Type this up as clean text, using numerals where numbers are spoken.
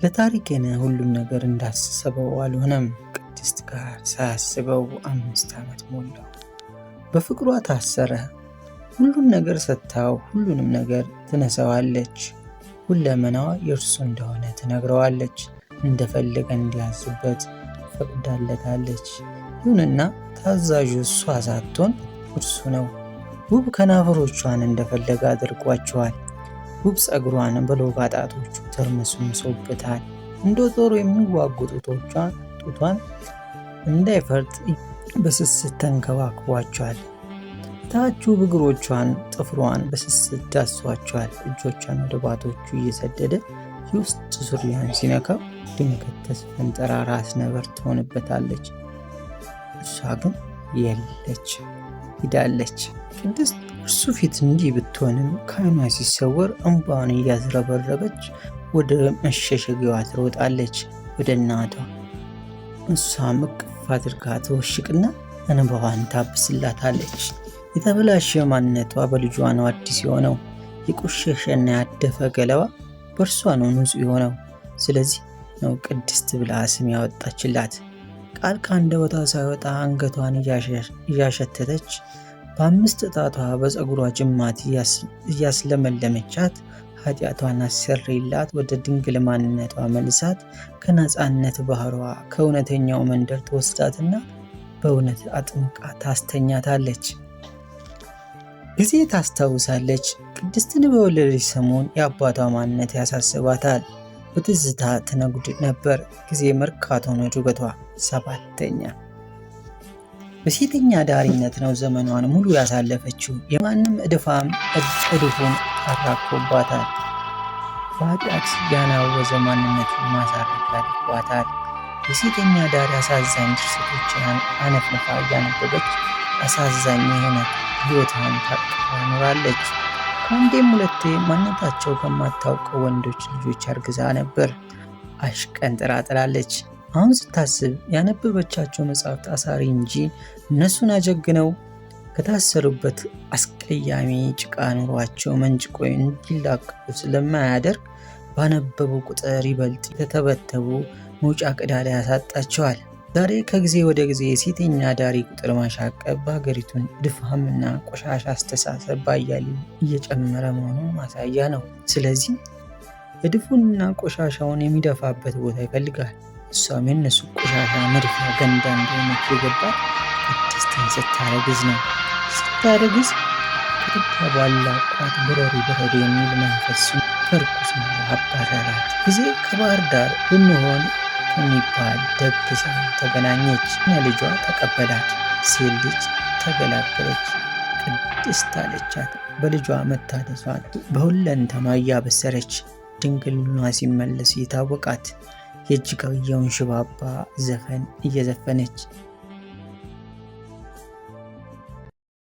ለታሪኬን ሁሉም ነገር እንዳሰበው አልሆነም። ቅድስት ጋር ሳያስበው 5 ዓመት ሞላው። በፍቅሯ ታሰረ። ሁሉም ነገር ሰጥታው ሁሉንም ነገር ትነሳዋለች። ሁለመናዋ የእርሱ እንደሆነ ትነግረዋለች። እንደፈለገ እንዲያዝበት ፈቅዳለታለች። ይሁንና ታዛዡ እሷ ሳትሆን እርሱ ነው። ውብ ከናፈሮቿን እንደፈለገ አድርጓቸዋል። ውብ ፀጉሯን በሎጋ ጣቶቹ ተርመስምሶበታል። እንደ ጦር የሚዋጉ ጡቷን እንዳይፈርጥ በስስት ተንከባክቧቸዋል። ታች ውብ እግሮቿን ጥፍሯን በስስት ዳሷቸዋል። እጆቿን ወደ ባቶቹ እየሰደደ የውስጥ ሱሪያን ሲነካው ድንገት ተስፈንጥራ ራስ ነበር ትሆንበታለች። እሷ ግን የለች፣ ሂዳለች። ቅድስት እርሱ ፊት እንዲህ ብትሆንም ከዓይኗ ሲሰወር እንባዋን እያዝረበረበች ወደ መሸሸጊያዋ ትሮጣለች፣ ወደ እናቷ። እሷም እቅፍ አድርጋ ትወሽቅና እንባዋን ታብስላታለች። የተበላሸ ማንነቷ በልጇ ነው አዲስ የሆነው። የቆሸሸና ያደፈ ገለባ በእርሷ ነው ንጹሕ የሆነው። ስለዚህ ነው ቅድስት ብላ ስም ያወጣችላት። ቃል ከአንደበቷ ሳይወጣ አንገቷን እያሸተተች በ5 ጣቷ በፀጉሯ ጅማት እያስለመለመቻት ኃጢአቷን አሰሪላት፣ ወደ ድንግል ማንነቷ መልሳት፣ ከነፃነት ባህሯ ከእውነተኛው መንደር ትወስዳትና በእውነት አጥምቃ ታስተኛታለች። ጊዜ ታስታውሳለች። ቅድስትን በወለደች ሰሞን የአባቷ ማንነት ያሳስባታል። በትዝታ ትነጉድ ነበር። ጊዜ መርካቶ ነው ጩኸቷ። 7ኛ በሴተኛ ዳሪነት ነው ዘመኗን ሙሉ ያሳለፈችው። የማንም እድፉን አራኮባታል። በኃጢአት ያናወዘ ማንነቱን ማሳረግ አድርጓታል። የሴተኛ ዳሪ አሳዛኝ ድርሰቶችን አነፍንፋ እያነበበች አሳዛኝ የሆነ ሕይወቷን ታቅፋ ኖራለች። ከአንዴም 2 ማንነታቸው ከማታውቀው ወንዶች ልጆች አርግዛ ነበር። አሽቀንጥራ ጥላለች። አሁን ስታስብ ያነበበቻቸው መጽሐፍት አሳሪ እንጂ እነሱን አጀግነው ከታሰሩበት አስቀያሚ ጭቃ ኑሯቸው መንጭቆ እንዲላቀቁ ስለማያደርግ ባነበቡ ቁጥር ይበልጥ የተተበተቡ መውጫ ቀዳዳ ያሳጣቸዋል። ዛሬ ከጊዜ ወደ ጊዜ የሴተኛ ዳሪ ቁጥር ማሻቀብ በሀገሪቱን ድፋምና ቆሻሻ አስተሳሰብ ባያሌው እየጨመረ መሆኑን ማሳያ ነው። ስለዚህ የድፉንና ቆሻሻውን የሚደፋበት ቦታ ይፈልጋል። እሷም የነሱ ቆሻሻ መድፊያ ገንዳ እንደሆነች የገባት ቅድስትን ስታረግዝ ነው። ስታረግዝ ከጥባ ባላቋት ብረሪ ብረሪ የሚል መንፈስ ከርኩስ አባረራት። ጊዜ ከባህር ዳር ብንሆን ከሚባል ደግ ሰው ተገናኘች። ልጇ ተቀበላት። ሴት ልጅ ተገላገለች። ቅድስት አለቻት። በልጇ መታደሷን በሁለንተኗ እያበሰረች ድንግልና ሲመለስ የታወቃት የእጅጋየሁን ሽባባ ዘፈን እየዘፈነች